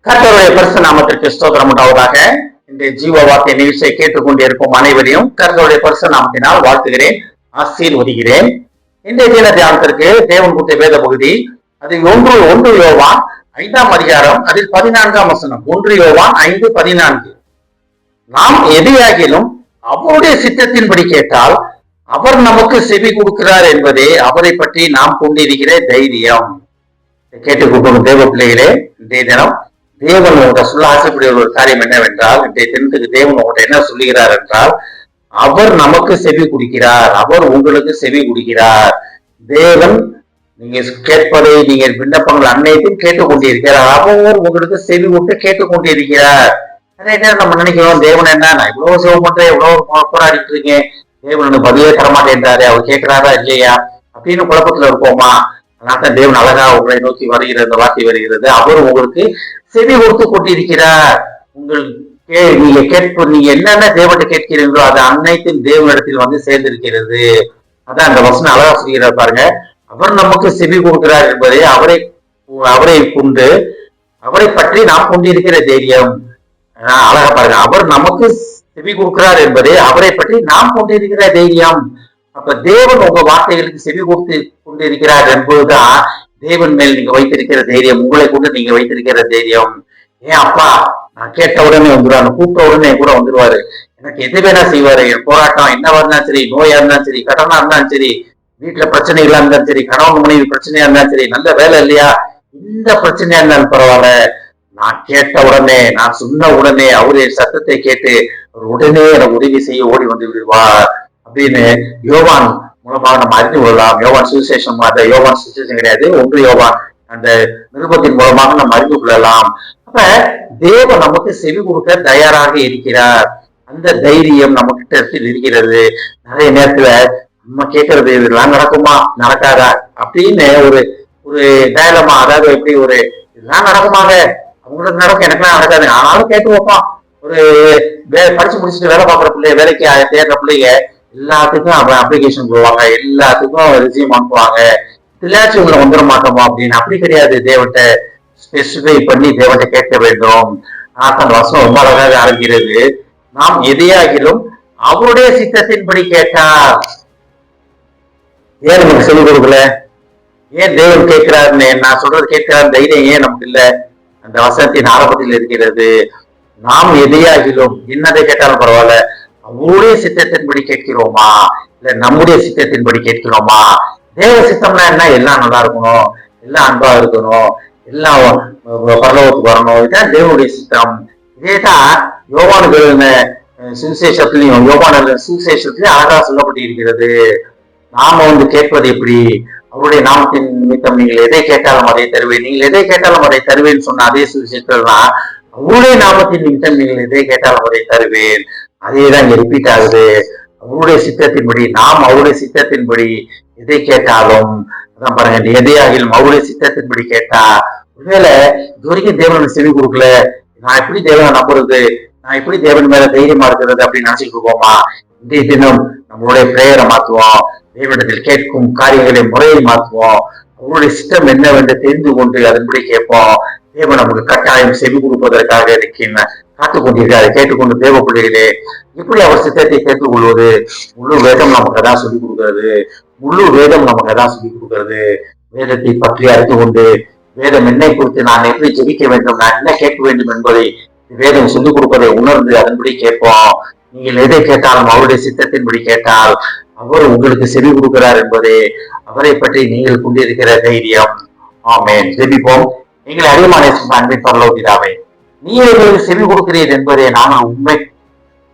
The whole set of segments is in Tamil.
கர்த்தருடைய பரிசு நாமத்திற்கு ஸ்தோத்திரம் உண்டாவதாக. இந்த ஜீவ வார்த்தை நிகழ்ச்சியை கேட்டுக்கொண்டிருக்கும் அனைவரையும் கர்த்தருடைய பரிசு நாமத்தினால் வாழ்த்துகிறேன், ஆசீர்வதிக்கிறேன். இன்றைய தின தியானத்திற்கு தேவன் கொடுத்த வேத பகுதி அது ஒன்று யோவான் 5ஆம் அதிகாரம், அதில் 14ஆம் வசனம். 1 யோவான் 5:14. நாம் எதையாகிலும் அவருடைய சித்தத்தின்படி கேட்டால் அவர் நமக்கு செவி கொடுக்கிறார் என்பதே அவரை பற்றி நாம் கொண்டிருக்கிற தைரியம். கேட்டுக்கொண்டு தேவ பிள்ளைகளே, இன்றைய தினம் தேவன் உங்கள்கிட்ட சொல்ல ஆசைப்படிய ஒரு காரியம் என்னவென்றால், இன்றைய தினத்துக்கு தேவன் உங்கள்கிட்ட என்ன சொல்லுகிறார் என்றால், அவர் நமக்கு செவி கொடுக்கிறார், அவர் உங்களுக்கு செவி கொடுக்கிறார். தேவன் நீங்க கேட்பதை நீங்க விண்ணப்பங்கள் அனைத்தும் கேட்டுக்கொண்டிருக்கிறார். அவர் உங்களுக்கு செவி விட்டு கேட்டுக்கொண்டிருக்கிறார். நிறைய நேரம் நம்ம நினைக்கிறோம், தேவன் என்ன நான் இவ்வளவு சேவம் பண்றேன், இவ்வளவு போராடிட்டு இருக்கேன், தேவன் பதிலே தரமாட்டேன்றாரு, அவர் கேட்கிறாரா இல்லையா அப்படின்னு குழப்பத்துல இருப்போமா? அதனால்தான் தேவன் அழகா உங்களை நோக்கி வருகிறது, இந்த வார்த்தை வருகிறது. அவர் உங்களுக்கு செவி கொடுத்து கொண்டிருக்கிறார். நீங்க என்னென்ன தேவனை கேட்கிறீங்களோ அது அனைத்தும் தேவனிடத்தில் வந்து சேர்ந்திருக்கிறது. அதான் அந்த வசனம் அழகா சொல்கிறார் பாருங்க. அவர் நமக்கு செவி கொடுக்கிறார் என்பதை அவரை கொண்டு அவரை பற்றி நாம் கொண்டிருக்கிற தைரியம். அழகா பாருங்க, அவர் நமக்கு செவி கொடுக்கிறார் என்பதை அவரை பற்றி நாம் கொண்டிருக்கிற தைரியம். அப்ப தேவன் உங்க வார்த்தைகளுக்கு செவி கொடுத்து கொண்டிருக்கிறார் என்பதுதான் தேவன் மேல் நீங்க வைத்திருக்கிற தைரியம், உங்களை கொண்டு நீங்க வைத்திருக்கிற தைரியம். ஏன் அப்பா நான் கேட்ட உடனே வந்துருவாரு, கூப்பிட்ட உடனே கூட வந்துருவாரு, எனக்கு எது வேணா செய்வாரு. என் போராட்டம் என்னவா இருந்தாலும் சரி, நோயா இருந்தாலும் சரி, கடனா இருந்தாலும் சரி, வீட்டுல பிரச்சனைகளா இருந்தாலும் சரி, கணவன் மனைவி பிரச்சனையா இருந்தாலும் சரி, நல்ல வேலை இல்லையா, இந்த பிரச்சனையா இருந்தாலும் பரவாயில்ல, நான் கேட்ட உடனே, நான் சொன்ன உடனே அவரு சத்தத்தை கேட்டு உடனே எனக்கு உதவி செய்ய ஓடி வந்து விடுவார் அப்படின்னு யோவான் மூலமாக நம்ம அறிந்து கொள்ளலாம். யோவான் சுவிசேஷம், அந்த யோவான் சுவிசேஷம் கிடையாது, 1 யோவான் அந்த நிருபத்தின் மூலமாக நம்ம அறிந்து கொள்ளலாம். அப்ப தேவன் நமக்கு செவி கொடுக்க தயாராக இருக்கிறார். அந்த தைரியம் நம்ம கிட்ட இருக்கிறது. நிறைய நேரத்துல நம்ம கேட்கறது இதெல்லாம் நடக்குமா நடக்காதா அப்படின்னு ஒரு டயலமா, அதாவது எப்படி இதெல்லாம் நடக்குமாக, அவங்களுக்கு நடக்கும், எனக்குலாம் நடக்காது, ஆனாலும் கேட்டு வைப்பான். படிச்சு முடிச்சுட்டு வேலை பார்க்குற பிள்ளைங்க, வேலைக்கு தேடுற பிள்ளைங்க எல்லாத்துக்கும் அப்ளிகேஷன் போடுவாங்க, எல்லாத்துக்கும் ரெசியூம் அனுப்புவாங்க. தில்லாச்சும் உங்களை வந்துட மாட்டோமா அப்படின்னு. அப்படி கிடையாது. தேவன்கிட்ட ஸ்பெசிஃபை பண்ணி தேவன்கிட்ட கேட்க வேண்டும். அந்த வசனம் ரொம்ப அழகாக ஆரம்பிக்கிறது. நாம் எதையாகிலும் அவருடைய சித்தத்தின்படி கேட்டார். ஏன் நமக்கு சொல்லிக் கொடுக்கல? ஏன் தேவன் கேட்கிறாருன்னு, நான் சொல்றது கேட்கிறாரு தைரியம் ஏன் நமக்கு இல்ல? அந்த வசனத்தின் ஆரம்பத்தில் இருக்கிறது. நாம் எதையாகிலும் என்னதை கேட்டாலும் பரவாயில்ல, அவருடைய சித்தத்தின்படி கேட்கிறோமா இல்ல நம்முடைய சித்தத்தின்படி கேட்கிறோமா? தேவ சித்தம்னா என்ன? எல்லாம் நல்லா இருக்கணும், எல்லாம் அன்பா இருக்கணும், எல்லாம் பரலோகத்துக்கு வரணும், இதுதான் தேவனுடைய சித்தம். இதேதான் யோவான் சுவிசேஷத்திலையும் அழகா சொல்லப்பட்டு இருக்கிறது. நாம கேட்பது எப்படி? அவருடைய நாமத்தின் நிமித்தம் நீங்கள் எதை கேட்டாலும் அதை தருவேன், நீங்கள் எதை கேட்டாலும் அதை தருவேன்னு சொன்ன அதே சுவிசேஷத்துலதான் அவருடைய நாமத்தின் நிமித்தம் நீங்கள் எதை கேட்டாலும் அதை தருவேன். அதேதான் இங்க ரிப்பீட் ஆகுது. அவருடைய சித்தத்தின்படி, நாம் அவருடைய சித்தத்தின்படி எதை கேட்டாலும், அதான் பாருங்க, எதையாகிலும் அவருடைய சித்தத்தின்படி கேட்டா, ஒருவேளை இது வரைக்கும் தேவனுக்கு செவி கொடுக்கல, நான் எப்படி தேவனை நம்புறது, நான் எப்படி தேவன் மேல தைரியமா இருக்கிறது அப்படின்னு நினைச்சிட்டு இருக்கோமா? இன்றைய தினம் நம்மளுடைய பிரேயரை மாற்றுவோம், தேவனிடத்தில் கேட்கும் காரியங்களை முறையை மாற்றுவோம், அவருடைய சித்தம் என்னவென்று தெரிந்து கொண்டு அதன்படி கேட்போம். தேவன் நமக்கு கட்டாயம் செவி கொடுப்பதற்காக காத்துக் கொண்டிருக்காரு. கேட்டுக்கொண்டு தேவ பிள்ளைகளே, எப்படி அவர் சித்தத்தை கேட்டுக் கொள்வது? முழு வேதம் நமக்கு தான் சொல்லிக் கொடுக்கிறது. முழு வேதம் நமக்கு தான் சொல்லிக் கொடுக்கிறது. வேதத்தை பற்றி அறிந்து கொண்டு, வேதம் என்னை குறித்து நான் எப்படி ஜெபிக்க வேண்டும், நான் என்ன கேட்க வேண்டும் என்பதை வேதம் சொல்லிக் கொடுப்பதை உணர்ந்து அதன்படி கேட்போம். நீங்கள் எதை கேட்டாலும் அவருடைய சித்தத்தின்படி கேட்டால் அவர் உங்களுக்கு செவி கொடுக்கிறார் என்பதே அவரை பற்றி நீங்கள் கொண்டிருக்கிற தைரியம். ஆமென். ஜெபிப்போம். நீங்கள் அதிகமான அன்பின் பரலோகிதாவே, நீங்க எங்களுக்கு செவி கொடுக்கிறீர் என்பதை நாங்கள் உண்மை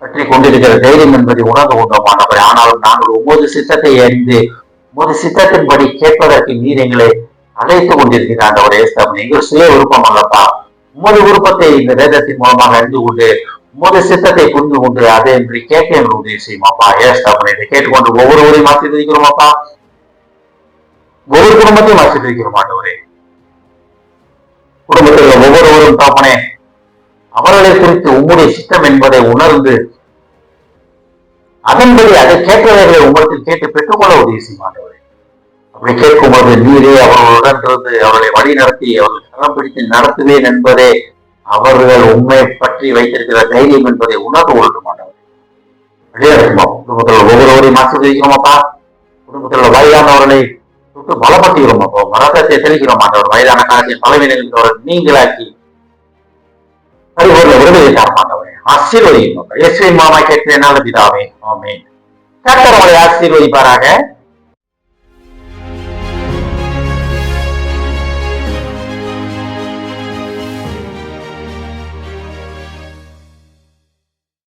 பற்றி கொண்டிருக்கிற தைரியம் என்பதை உணர்ந்து கொண்டோமானவர். ஆனாலும் நாங்கள் ஒவ்வொரு சித்தத்தை அறிந்து ஒவ்வொரு சித்தத்தின்படி கேட்பதற்கு நீர் எங்களை அழைத்து கொண்டிருக்கிறாண்டவரே. எங்கள் சுய விருப்பம் அல்லப்பா, உமது விருப்பத்தை இந்த வேதத்தின் மூலமாக அறிந்து கொண்டு உமது சித்தத்தை புரிந்து கொண்டு அதை என்று கேட்க எங்களுக்கு உதவி செய்யுமாப்பா. ஏஸ்தாபனை இதை கேட்டுக்கொண்டு ஒவ்வொருவரையும் ஆசீர்வதிக்கிறோமாப்பா, ஒவ்வொரு குடும்பத்தையும் ஆசீர்வதிக்கிறோம் ஆண்டவரே. குடும்பத்தில் ஒவ்வொருவரும் தாப்பனே அவர்களை குறித்து உம்முடைய சித்தம் என்பதை உணர்ந்து அதன்படி அதை கேட்கிறவர்களை உங்களுக்கு கேட்டு பெற்றுக்கொள்ள உதவி செய்ய மாட்டவரே. அப்படி கேட்கும்போது நீரே அவர்களுடன் இருந்து அவர்களை வழி நடத்தி அவர்கள் கரம் பிடித்து நடத்துவேன் என்பதே அவர்கள் உண்மை பற்றி வைத்திருக்கிற தைரியம் என்பதை உணர்வு கொள்ளட்டும் ஆண்டவர். அப்படியே இருக்குமா குடும்பத்தில் ஒவ்வொருவரையும் ஆசீர்வதிக்கிறோமாப்பா. குடும்பத்தில் உள்ள வயதானவர்களை தொட்டு பலப்படுத்துகிறோமாப்பா. மரத்தை தெளிக்கிறோம் ஆண்டவர். வயதான காலத்தில் பலவீனங்கள் நீங்களாக்கி பரிபூர்ண விடுதலை தரமாட்டவரே ஆசீர்வதிக்கும். இயேசுவின் மூலமாய் கேட்கிறேன் நல்ல பிதாவே. ஆமென். கர்த்தர் உங்களை ஆசீர்வதிப்பாராக.